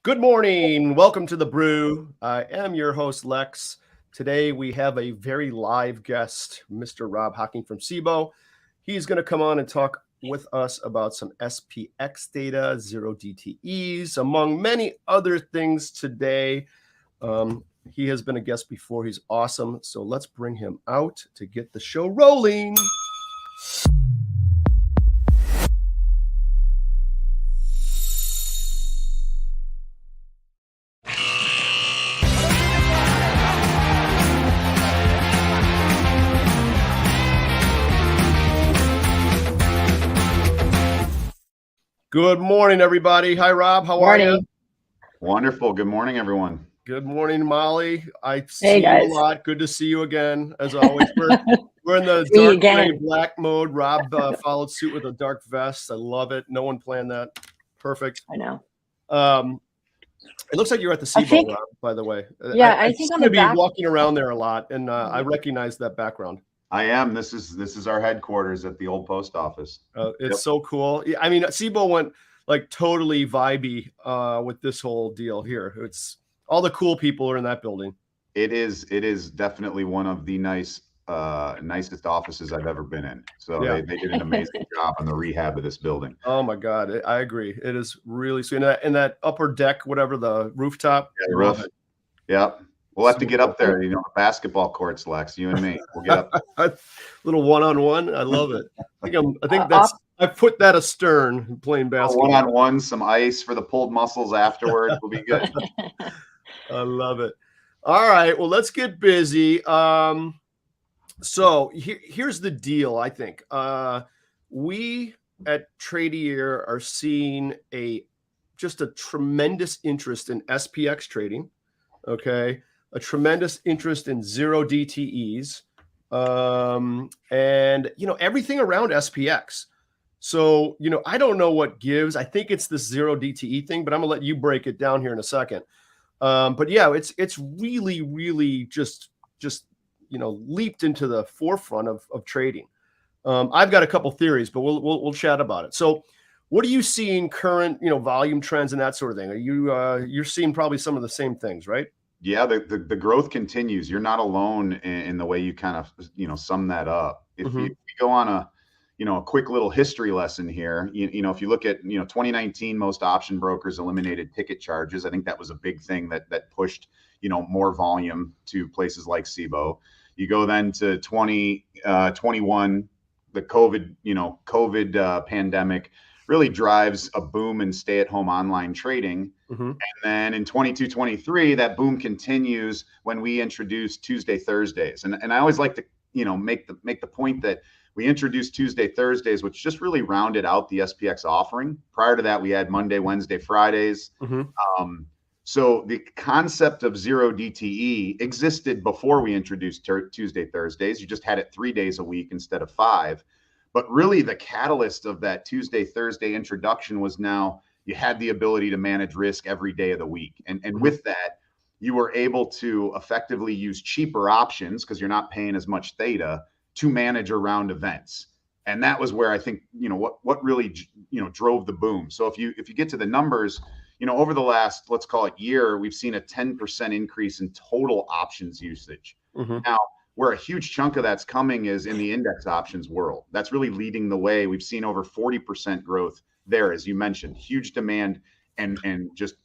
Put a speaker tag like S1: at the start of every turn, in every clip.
S1: Good morning. Welcome to the Brew. I am your host, Lex. Today we have a very live guest, Mr. Rob Hocking from SIBO. He's going to come on and talk with us about some SPX data, zero DTEs, among many other things today. He has been a guest before. He's awesome. So let's bring him out to get the show rolling. Good morning, everybody. Hi, Rob. How are you?
S2: Wonderful. Good morning, everyone.
S1: Good morning, Molly. I see you a lot. Good to see you again, as always. We're in the dark gray black mode. Rob followed suit with a dark vest. I love it. No one planned that. Perfect.
S3: I know.
S1: It looks like you're at the SIBO, Rob, by the way.
S3: Yeah, I think I'm going
S1: to be walking around there a lot, and I recognize that background.
S2: I am. This is our headquarters at the old post office.
S1: It's so cool. I mean, SIBO went like totally vibey with this whole deal here. It's all the cool people are in that building.
S2: It is definitely one of the nicest offices I've ever been in. So yeah. they did an amazing job on the rehab of this building.
S1: Oh my God, I agree. It is really sweet. And that upper deck, whatever, the rooftop.
S2: Yeah, the roof. Yep. We'll have to get up there, the basketball courts, Lex, you and me. We'll get up.
S1: Little one-on-one. I love it. I think I put that astern playing basketball.
S2: One-on-one, some ice for the pulled muscles afterwards will be good.
S1: I love it. All right, well, let's get busy. So here's the deal, I think. We at Tradier are seeing just a tremendous interest in SPX trading, okay? A tremendous interest in zero DTEs, and everything around SPX. So I don't know what gives. I think it's this zero DTE thing, but I'm gonna let you break it down here in a second. But yeah, it's really, really just leaped into the forefront of trading. I've got a couple theories, but we'll chat about it. So, what are you seeing current volume trends and that sort of thing? Are you're seeing probably some of the same things, right?
S2: Yeah, the growth continues. You're not alone in the way you kind of sum that up. If you go on a quick little history lesson here, if you look at 2019, most option brokers eliminated ticket charges. I think that was a big thing that pushed more volume to places like SIBO. You go then to 2021, the COVID pandemic really drives a boom in stay-at-home online trading. And then in 22-23, that boom continues when we introduce Tuesday, Thursdays. And I always like to, make the point that we introduced Tuesday, Thursdays, which just really rounded out the SPX offering. Prior to that, we had Monday, Wednesday, Fridays. So the concept of zero DTE existed before we introduced Tuesday, Thursdays. You just had it 3 days a week instead of 5. But really the catalyst of that Tuesday, Thursday introduction was now you had the ability to manage risk every day of the week. And with that, you were able to effectively use cheaper options because you're not paying as much theta to manage around events. And that was where I think, what really, drove the boom. So if you get to the numbers, over the last, let's call it year, we've seen a 10% increase in total options usage. Now, where a huge chunk of that's coming is in the index options world. That's really leading the way. We've seen over 40% growth there, as you mentioned, huge demand and just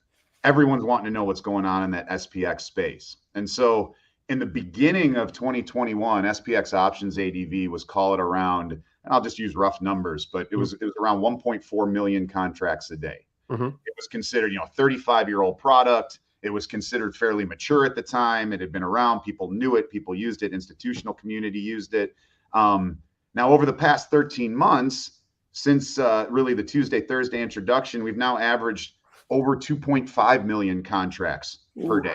S2: everyone's wanting to know what's going on in that SPX space. And so in the beginning of 2021, SPX options ADV was call it around, and I'll just use rough numbers, but it was around 1.4 million contracts a day. It was considered, 35-year-old product. It was considered fairly mature at the time. It had been around. People knew it. People used it. Institutional community used it. Now, over the past 13 months, since really the Tuesday, Thursday introduction, we've now averaged over 2.5 million contracts per day,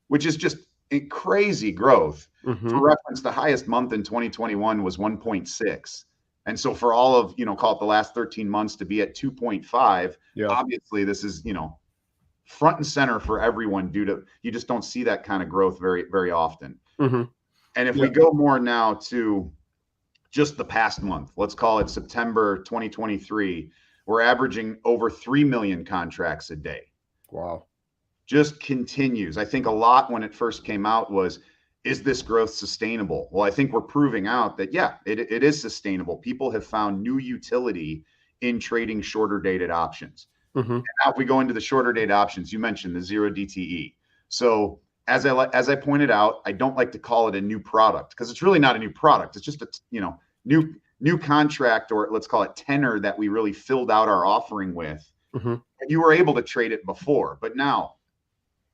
S2: which is just a crazy growth. For reference, the highest month in 2021 was 1.6. And so for all of, call it the last 13 months to be at 2.5, obviously this is, front and center for everyone due to, you just don't see that kind of growth very, very often. And if we go more now to just the past month, let's call it September 2023, we're averaging over 3 million contracts a day.
S1: Wow.
S2: just continues. I think a lot when it first came out was, is this growth sustainable? Well, I think we're proving out that, yeah, it is sustainable. People have found new utility in trading shorter dated options.
S1: Mm-hmm.
S2: Now, if we go into the shorter dated options, you mentioned the 0 DTE. So as I pointed out, I don't like to call it a new product because it's really not a new product. It's just a new contract, or let's call it tenor, that we really filled out our offering with.
S1: Mm-hmm.
S2: And you were able to trade it before, but now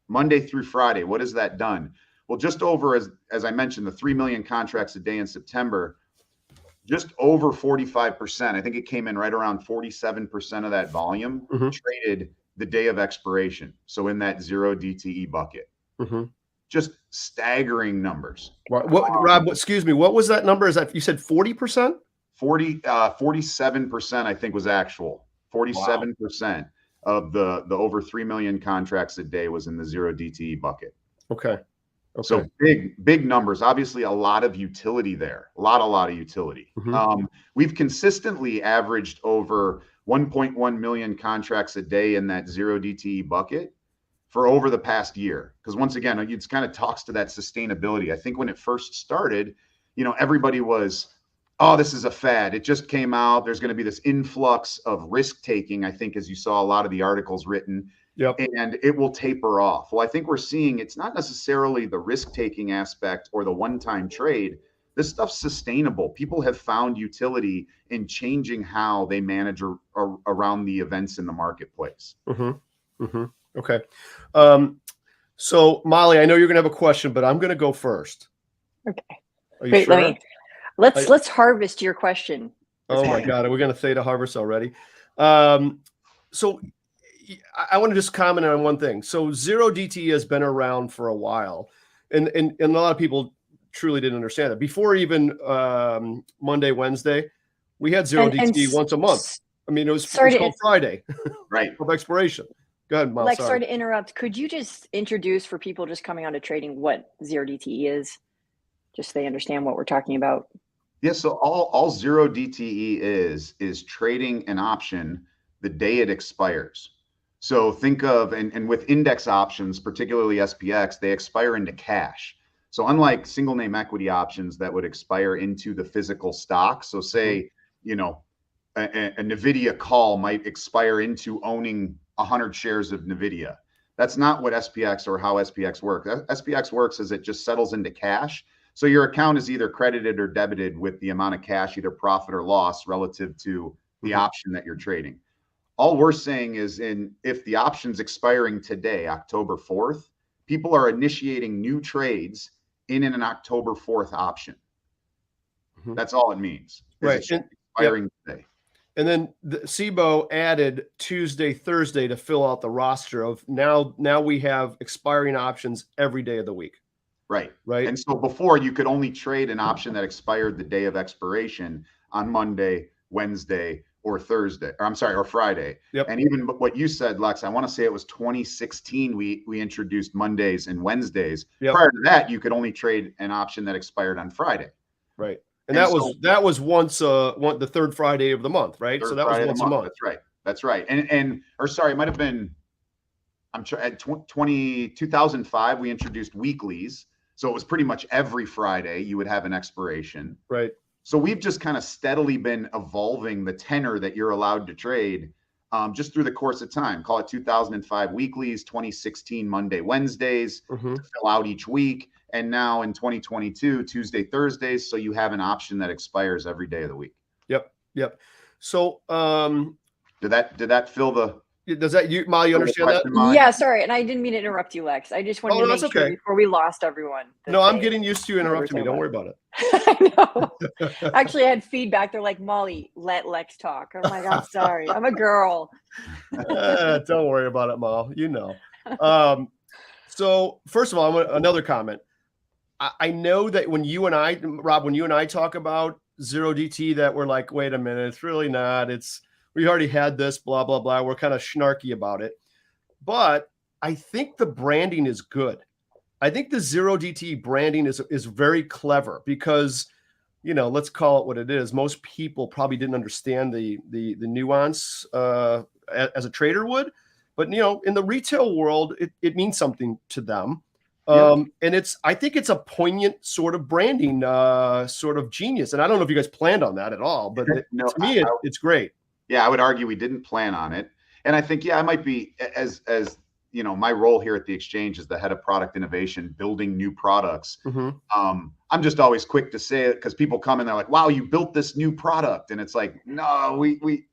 S2: Monday through Friday, what has that done? Well, just over, as I mentioned, the 3 million contracts a day in September, just over 45%. I think it came in right around 47% of that volume traded the day of expiration. So in that 0 DTE bucket. Just staggering numbers.
S1: Rob, excuse me, what was that number? Is that, you said 40%?
S2: 47%, I think, was actual. 47% of the over 3 million contracts a day was in the 0 DTE bucket.
S1: Okay.
S2: So big numbers. Obviously, a lot of utility there. A lot of utility. We've consistently averaged over 1.1 million contracts a day in that 0 DTE bucket for over the past year. Because once again, it kind of talks to that sustainability. I think when it first started, everybody was, oh, this is a fad. It just came out. There's going to be this influx of risk taking, I think, as you saw a lot of the articles written.
S1: Yep.
S2: And it will taper off. Well, I think we're seeing it's not necessarily the risk-taking aspect or the one-time trade. This stuff's sustainable. People have found utility in changing how they manage around the events in the marketplace.
S1: Okay. So Molly, I know you're going to have a question, but I'm going to go first.
S3: Okay.
S1: Are you
S3: Wait,
S1: sure?
S3: let's harvest your question.
S1: Oh my God. Are we going to theta harvest already? So I want to just comment on one thing. So 0 DTE has been around for a while, and a lot of people truly didn't understand it. Before even Monday, Wednesday, we had 0 DTE once a month. I mean, it was called Friday,
S2: right,
S1: of expiration. Go ahead, Miles.
S3: Lex, sorry to interrupt. Could you just introduce for people just coming onto trading what 0 DTE is, just so they understand what we're talking about?
S2: Yeah, so all 0 DTE is trading an option the day it expires. So think of, and with index options, particularly SPX, they expire into cash. So unlike single name equity options that would expire into the physical stock, so say, a NVIDIA call might expire into owning 100 shares of NVIDIA. That's not what SPX or how SPX works. SPX works is it just settles into cash. So your account is either credited or debited with the amount of cash, either profit or loss, relative to the option that you're trading. All we're saying is, if the option's expiring today, October 4th, people are initiating new trades in an October 4th option. That's all it means.
S1: Right.
S2: It's expiring today.
S1: And then the SIBO added Tuesday, Thursday to fill out the roster of now we have expiring options every day of the week.
S2: Right.
S1: Right.
S2: And so before, you could only trade an option that expired the day of expiration on Monday, Wednesday, or Thursday, or Friday.
S1: Yep.
S2: And even what you said, Lex, I want to say it was 2016 we introduced Mondays and Wednesdays.
S1: Yep.
S2: Prior to that, you could only trade an option that expired on Friday.
S1: Right. And that was once the third Friday of the month, right? So that was once a month.
S2: That's right. And it might have been, at 2005 we introduced weeklies. So it was pretty much every Friday you would have an expiration.
S1: Right.
S2: So we've just kind of steadily been evolving the tenor that you're allowed to trade just through the course of time. Call it 2005 weeklies, 2016 Monday, Wednesdays to fill out each week. And now in 2022, Tuesday, Thursdays. So you have an option that expires every day of the week.
S1: Yep. So
S2: did that fill the...
S1: Does that, Molly, you understand that?
S3: Yeah, sorry. And I didn't mean to interrupt you, Lex. I just wanted to make sure before we lost everyone.
S1: No, I'm getting used to you interrupting me. Don't worry about it.
S3: I know. Actually, I had feedback. They're like, Molly, let Lex talk. I'm like, I'm sorry. I'm a girl.
S1: Don't worry about it, Molly. So first of all, another comment. I know that when you and I talk about 0 DT, that we're like, wait a minute, it's really not. We already had this, blah, blah, blah. We're kind of snarky about it. But I think the branding is good. I think the 0 DT branding is very clever because, let's call it what it is. Most people probably didn't understand the nuance as a trader would. But in the retail world, it means something to them.
S2: Yeah.
S1: And I think it's a poignant sort of branding, sort of genius. And I don't know if you guys planned on that at all, but
S2: No,
S1: to me, it's great.
S2: yeah, I would argue we didn't plan on it. And I think, I might be, as my role here at the exchange is the head of product innovation, building new products. I'm just always quick to say it because people come and they're like, wow, you built this new product. And it's like, no,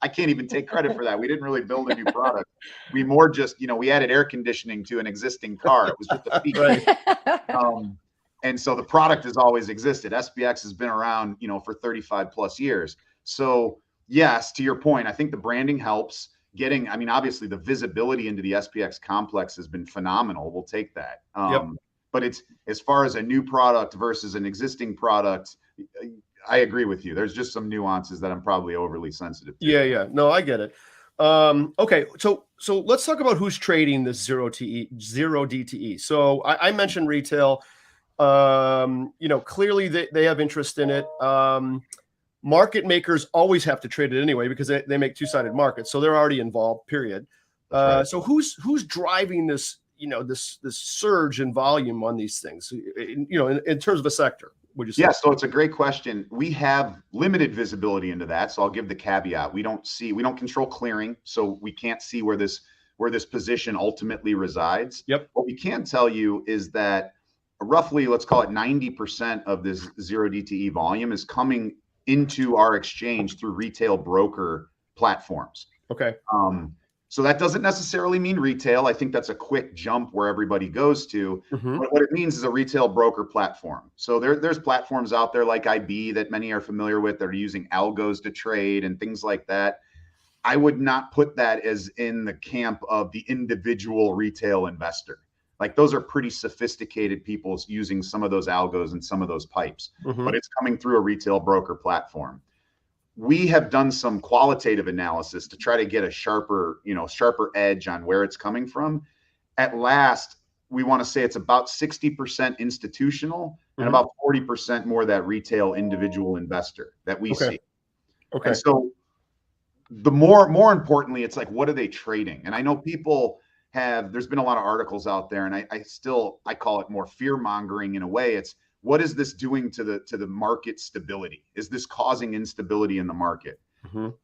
S2: I can't even take credit for that. We didn't really build a new product. We more just, we added air conditioning to an existing car. It was just a feature.
S1: Right.
S2: And so the product has always existed. SPX has been around, for 35 plus years. So yes, to your point, I think the branding helps. Obviously the visibility into the SPX complex has been phenomenal. We'll take that. But it's, as far as a new product versus an existing product, I agree with you. There's just some nuances that I'm probably overly sensitive to.
S1: Yeah. No, I get it. Okay. So let's talk about who's trading this zero DTE. So I mentioned retail. Clearly they have interest in it. Market makers always have to trade it anyway because they make two-sided markets, so they're already involved. Period.
S2: Right.
S1: So who's driving this? This surge in volume on these things. In terms of a sector, would you say?
S2: Yeah. So it's a great question. We have limited visibility into that. So I'll give the caveat: we don't control clearing, so we can't see where this position ultimately resides.
S1: Yep.
S2: What we can tell you is that roughly, let's call it 90% of this zero DTE volume is coming into our exchange through retail broker platforms.
S1: Okay.
S2: So that doesn't necessarily mean retail. I think that's a quick jump where everybody goes to. But what it means is a retail broker platform. So there's platforms out there like IB that many are familiar with that are using algos to trade and things like that. I would not put that as in the camp of the individual retail investor. Like, those are pretty sophisticated people using some of those algos and some of those pipes, but it's coming through a retail broker platform. We have done some qualitative analysis to try to get a sharper edge on where it's coming from. At last, we want to say it's about 60% institutional and about 40% more that retail individual investor that we see.
S1: Okay.
S2: And so the more importantly, it's like, what are they trading? And I know there's been a lot of articles out there, and I call it more fear mongering in a way. It's, what is this doing to the market stability? Is this causing instability in the market?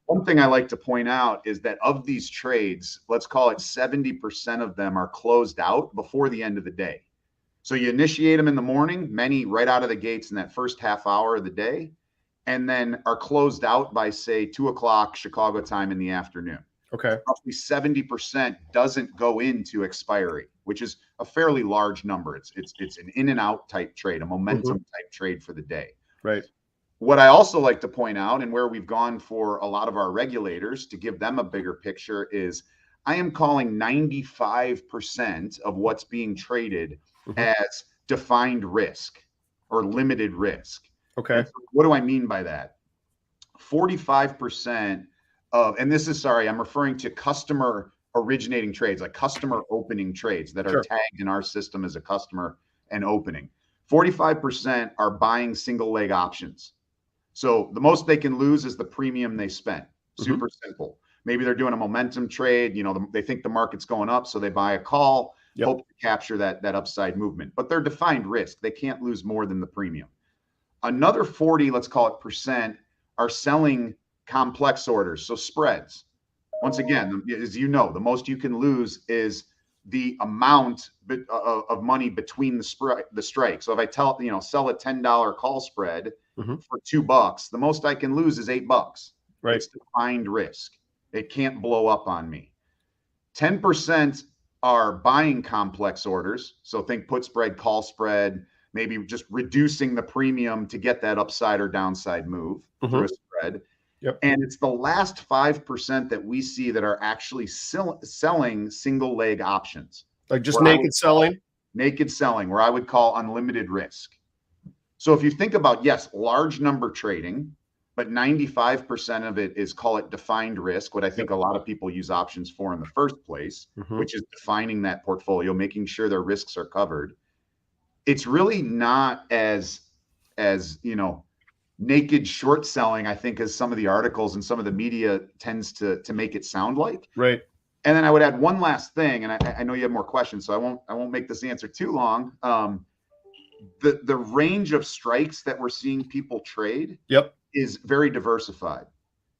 S2: One thing I like to point out is that of these trades, let's call it 70% of them are closed out before the end of the day. So you initiate them in the morning, many right out of the gates in that first half hour of the day, and then are closed out by, say, 2:00 Chicago time in the afternoon.
S1: Okay.
S2: Roughly 70% doesn't go into expiry, which is a fairly large number. It's an in and out type trade, a momentum type trade for the day.
S1: Right.
S2: What I also like to point out, and where we've gone for a lot of our regulators to give them a bigger picture, is I am calling 95% of what's being traded as defined risk or limited risk.
S1: Okay.
S2: And so what do I mean by that? 45% and this is, I'm referring to customer originating trades, like customer opening trades that are tagged in our system as a customer and opening. 45% are buying single leg options. So the most they can lose is the premium they spent. Super simple. Maybe they're doing a momentum trade. They think the market's going up, so they buy a call, hope to capture that upside movement. But they're defined risk. They can't lose more than the premium. Another 40, let's call it percent, are selling complex orders, so spreads. Once again, as you know, the most you can lose is the amount of money between the strike. So if I sell a $10 call spread for $2, the most I can lose is $8.
S1: Right.
S2: It's defined risk. It can't blow up on me. 10% are buying complex orders. So think put spread, call spread, maybe just reducing the premium to get that upside or downside move through a spread. And it's the last 5% that we see that are actually selling single leg options.
S1: Like just naked selling?
S2: Naked selling, where I would call unlimited risk. So if you think about, yes, large number trading, but 95% of it is, call it defined risk, what I think a lot of people use options for in the first place, which is defining that portfolio, making sure their risks are covered. It's really not as naked short selling, I think, as some of the articles and some of the media tends to make it sound like.
S1: Right.
S2: And then I would add one last thing, and I know you have more questions, so I won't make this answer too long. The range of strikes that we're seeing people trade is very diversified.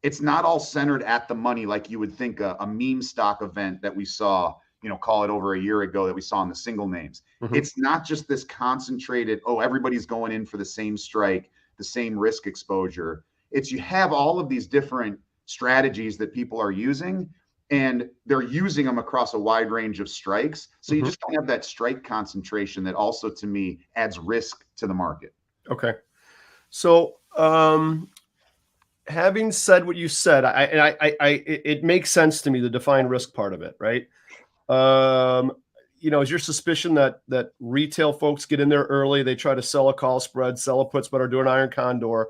S2: It's not all centered at the money like you would think a meme stock event that we saw, call it over a year ago, that we saw in the single names. It's not just this concentrated, everybody's going in for the same strike, the same risk exposure. It's you have all of these different strategies that people are using, and they're using them across a wide range of strikes. So you just don't have that strike concentration that also, to me, adds risk to the market.
S1: Okay. So, having said what you said, it makes sense to me, the defined risk part of it, right? Is your suspicion that retail folks get in there early, they try to sell a call spread, sell a put spread, or do an iron condor,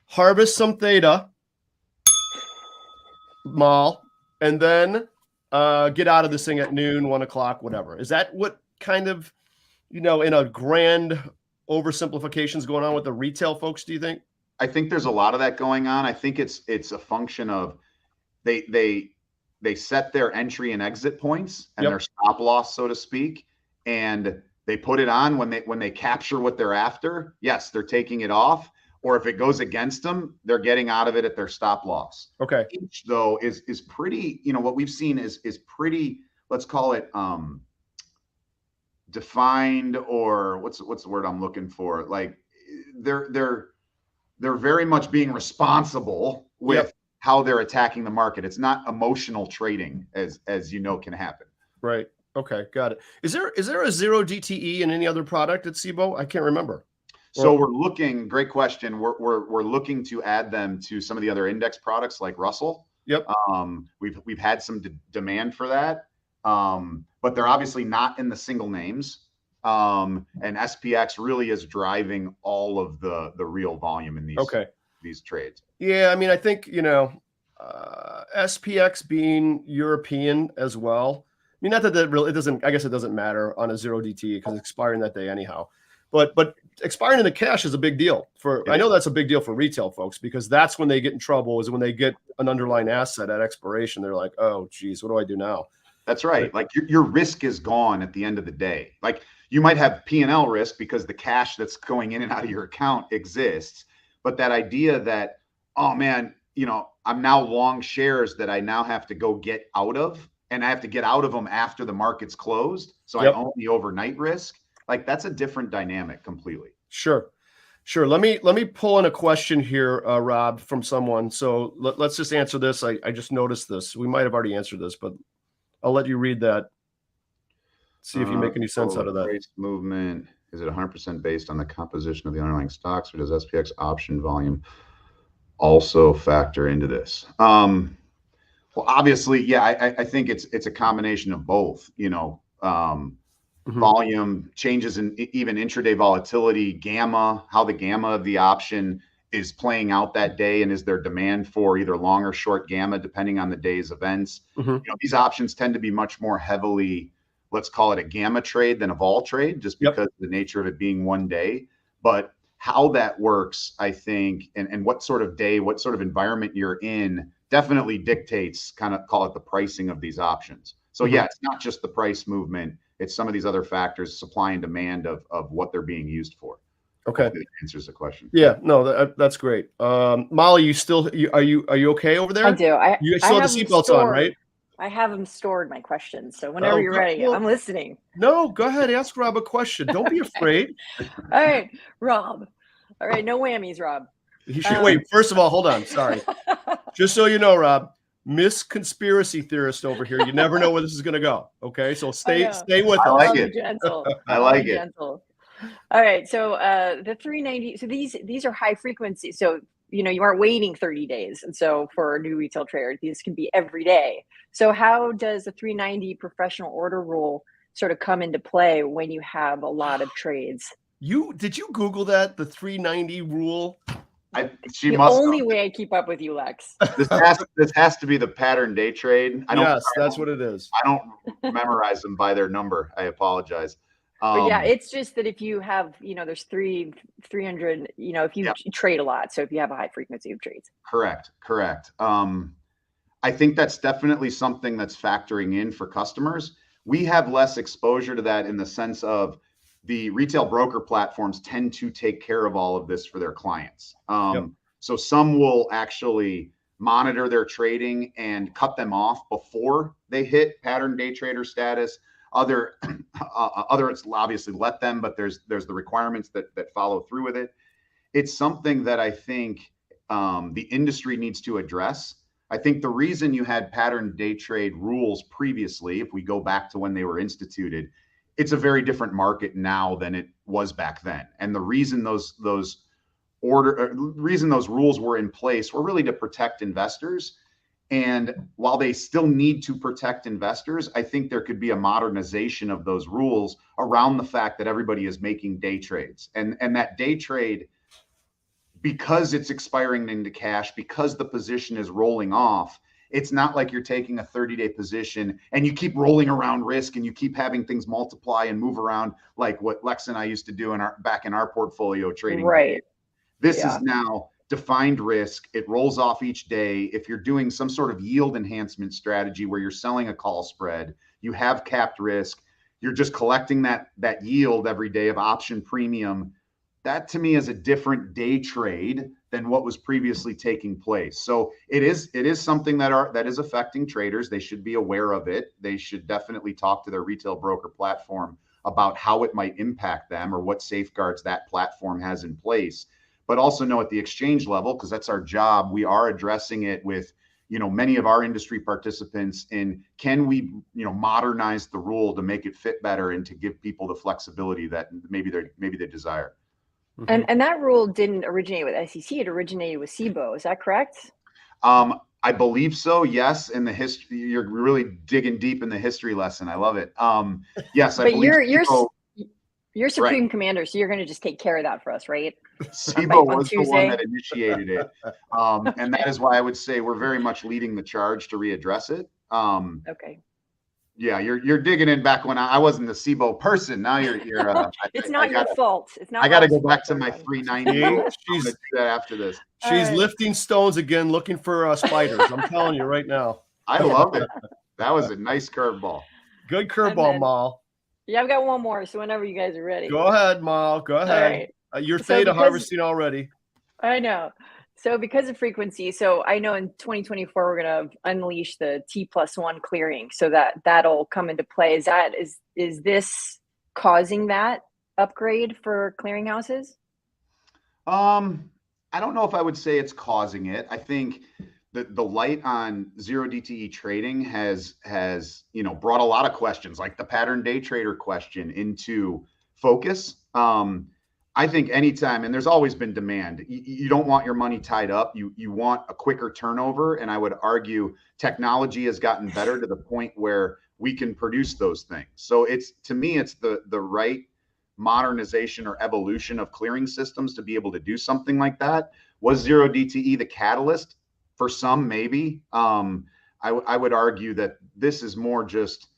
S1: harvest some theta, mall, and then get out of this thing at noon, 1 o'clock, whatever? Is that what kind of, in a grand oversimplification is going on with the retail folks, do you think?
S2: I think there's a lot of that going on. I think it's a function of they set their entry and exit points and their stop loss, so to speak, and they put it on when they capture what they're after. Yes, they're taking it off, or if it goes against them, they're getting out of it at their stop loss.
S1: Okay.
S2: Each, though, is pretty, what we've seen is pretty, let's call it defined, or what's the word I'm looking for? Like they're very much being responsible with how they're attacking the market. It's not emotional trading as can happen.
S1: Right. Okay. Got it. Is there a 0 DTE in any other product at SIBO? I can't remember.
S2: So we're looking, great question. We're looking to add them to some of the other index products like Russell.
S1: Yep.
S2: We've had some demand for that. But they're obviously not in the single names. And SPX really is driving all of the real volume in these trades.
S1: Yeah, I mean, I think SPX being European as well. I mean, not that it doesn't. I guess it doesn't matter on a 0 DTE because it's expiring that day anyhow. But expiring in the cash is a big deal I know that's a big deal for retail folks, because that's when they get in trouble, is when they get an underlying asset at expiration. They're like, oh, geez, what do I do now?
S2: That's right. Like your risk is gone at the end of the day. Like you might have P&L risk because the cash that's going in and out of your account exists. But that idea that, oh man, I'm now long shares that I now have to go get out of, and I have to get out of them after the market's closed. So I own the overnight risk. Like that's a different dynamic completely.
S1: Sure. Let me pull in a question here, Rob, from someone. So let's just answer this. I just noticed this. We might have already answered this, but I'll let you read that. See if you make any sense out of that.
S2: Price movement, is it 100% based on the composition of the underlying stocks, or does SPX option volume also factor into this? Well, obviously, I think it's a combination of both. Volume changes in even intraday volatility, gamma, how the gamma of the option is playing out that day, and is there demand for either long or short gamma depending on the day's events. These options tend to be much more heavily, let's call it a gamma trade than a vol trade, just because of the nature of it being one day. But how that works, I think, and what sort of day, what sort of environment you're in, definitely dictates, kind of call it the pricing of these options. So it's not just the price movement, it's some of these other factors, supply and demand of what they're being used for.
S1: Okay.
S2: Hopefully that answers the question.
S1: Yeah, no, that's great. Molly, are you okay over there?
S3: I do.
S1: You still have the seatbelts on, right?
S3: I have them stored, my questions. So whenever you're ready, I'm listening.
S1: No, go ahead. Ask Rob a question. Don't be afraid.
S3: All right, Rob. All right, no whammies, Rob.
S1: Wait, first of all, hold on. Sorry. Just so you know, Rob, Miss Conspiracy Theorist over here. You never know where this is going to go. Okay, so stay with us.
S2: I like it.
S3: Gentle.
S2: I like it.
S3: Gentle. All right, so the 390. So these are high frequency. So you aren't waiting 30 days, and so for a new retail trader, these can be every day. So how does the 390 professional order rule sort of come into play when you have a lot of trades?
S1: Did you Google that, the 390 rule?
S2: She
S3: the
S2: must
S3: only
S2: know.
S3: way I keep up with you, Lex.
S2: This has to be the pattern day trade.
S1: That's what it is.
S2: I don't memorize them by their number. I apologize.
S3: But yeah, it's just that if you have, there's 300, if you trade a lot. So if you have a high frequency of trades.
S2: Correct. I I think that's definitely something that's factoring in for customers. We have less exposure to that in the sense of the retail broker platforms tend to take care of all of this for their clients. So some will actually monitor their trading and cut them off before they hit pattern day trader status. Others obviously let them, but there's the requirements that follow through with it. It's something that I think the industry needs to address. I think the reason you had pattern day trade rules previously, if we go back to when they were instituted, it's a very different market now than it was back then. And the reason those rules were in place were really to protect investors. And while they still need to protect investors, I think there could be a modernization of those rules around the fact that everybody is making day trades. And that day trade, because it's expiring into cash, because the position is rolling off, it's not like you're taking a 30-day position and you keep rolling around risk and you keep having things multiply and move around like what Lex and I used to do back in our portfolio trading.
S3: Right.
S2: This is now defined risk. It rolls off each day. If you're doing some sort of yield enhancement strategy where you're selling a call spread, you have capped risk, you're just collecting that yield every day of option premium. That to me is a different day trade than what was previously taking place. So it is something that is affecting traders. They should be aware of it. They should definitely talk to their retail broker platform about how it might impact them or what safeguards that platform has in place. But also know at the exchange level, because that's our job, we are addressing it with many of our industry participants in can we modernize the rule to make it fit better and to give people the flexibility that maybe they desire.
S3: And that rule didn't originate with SEC; it originated with SIBO. Is that correct?
S2: I believe so. Yes, in the history, you're really digging deep in the history lesson. I love it. Yes,
S3: but
S2: I believe
S3: you're Supreme Commander, so you're going to just take care of that for us, right?
S2: SIBO was the one that initiated it, and that is why I would say we're very much leading the charge to readdress it.
S3: Okay.
S2: Yeah, you're digging in back when I wasn't the SIBO person. Now you're.
S3: It's not your fault. It's not.
S2: I got to go back to my 390. I'm gonna do that after this.
S1: She's lifting stones again, looking for spiders. I'm telling you right now.
S2: I love it. That was a nice curveball.
S1: Good curveball, Mal.
S3: Yeah, I've got one more. So whenever you guys are ready.
S1: Go ahead, Mal. Go ahead. Right. You're theta harvesting already.
S3: I know. So because of frequency, so I know in 2024 we're going to unleash the T+1 clearing, so that'll come into play. Is this causing that upgrade for clearinghouses?
S2: I don't know if I would say it's causing it. I think the light on zero DTE trading has brought a lot of questions, like the pattern day trader question, into focus. I think anytime, and there's always been demand, you don't want your money tied up. You want a quicker turnover. And I would argue technology has gotten better to the point where we can produce those things. So to me, it's the right modernization or evolution of clearing systems to be able to do something like that. Was zero DTE the catalyst? For some, maybe. I would argue that this is more just,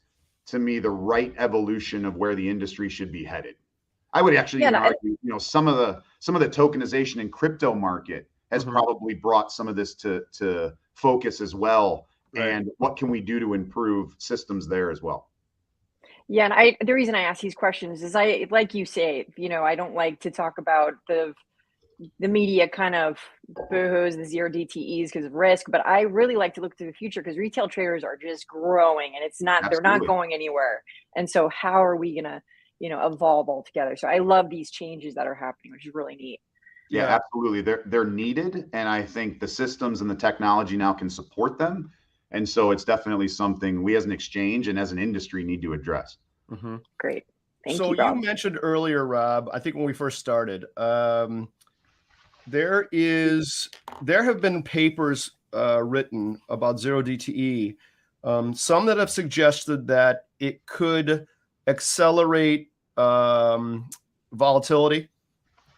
S2: to me, the right evolution of where the industry should be headed. I would actually argue, some of the tokenization in crypto market has probably brought some of this to focus as well. Right. And what can we do to improve systems there as well?
S3: Yeah, and the reason I ask these questions is like you say, I don't like to talk about the media kind of boohoos the zero DTEs because of risk, but I really like to look to the future because retail traders are just growing and they're not going anywhere. And so how are we gonna evolve altogether? So I love these changes that are happening, which is really neat.
S2: Yeah, absolutely. They're needed. And I think the systems and the technology now can support them. And so it's definitely something we as an exchange and as an industry need to address.
S3: Great. Thank
S1: you,
S3: Rob.
S1: So you mentioned earlier, Rob, I think when we first started, there have been papers written about zero DTE, some that have suggested that it could accelerate volatility.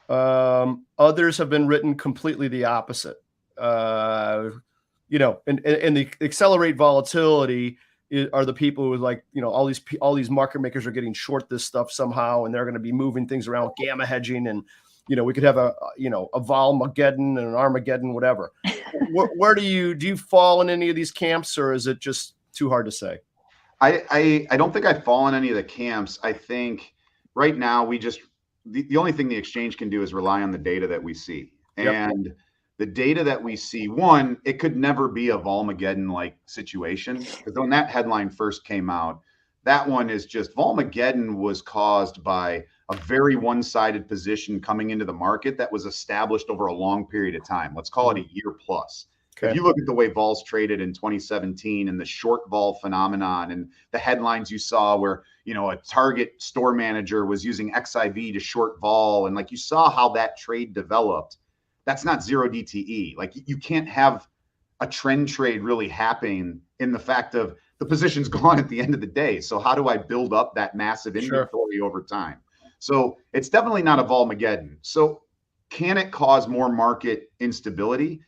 S1: Others have been written completely the opposite. And the accelerate volatility are the people who like, all these market makers are getting short this stuff somehow, and they're going to be moving things around, gamma hedging, and we could have a Volmageddon and an Armageddon, whatever. Where do you fall in any of these camps, or is it just too hard to say?
S2: I don't think I fall in any of the camps. I think right now the only thing the exchange can do is rely on the data that we see. And the data that we see, one, it could never be a Volmageddon-like situation, because when that headline first came out, that one is just Volmageddon was caused by a very one-sided position coming into the market that was established over a long period of time. Let's call it a year plus. If you look at the way vols traded in 2017 and the short vol phenomenon and the headlines you saw where, a Target store manager was using XIV to short vol, and like you saw how that trade developed, that's not zero DTE. Like you can't have a trend trade really happening in the fact of the position's gone at the end of the day. So how do I build up that massive inventory over time? So it's definitely not a Volmageddon. So can it cause more market instability?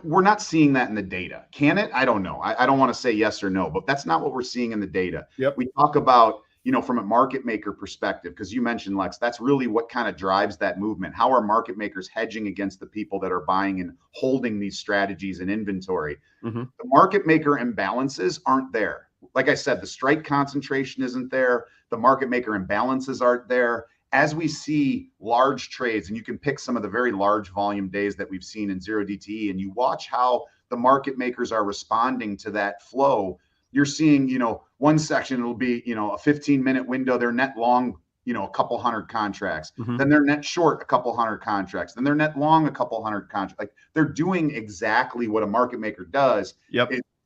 S2: We're not seeing that in the data. Can it? I don't know. I don't want to say yes or no, but that's not what we're seeing in the data. We talk about, from a market maker perspective, because you mentioned, Lex, that's really what kind of drives that movement. How are market makers hedging against the people that are buying and holding these strategies in inventory? The market maker imbalances aren't there. Like I said, the strike concentration isn't there. The market maker imbalances aren't there. As we see large trades, and you can pick some of the very large volume days that we've seen in zero DTE, and you watch how the market makers are responding to that flow, you're seeing, one section, it'll be, a 15-minute window, they're net long, a couple hundred contracts. Then they're net short a couple hundred contracts. Then they're net long a couple hundred contracts. Like they're doing exactly what a market maker does.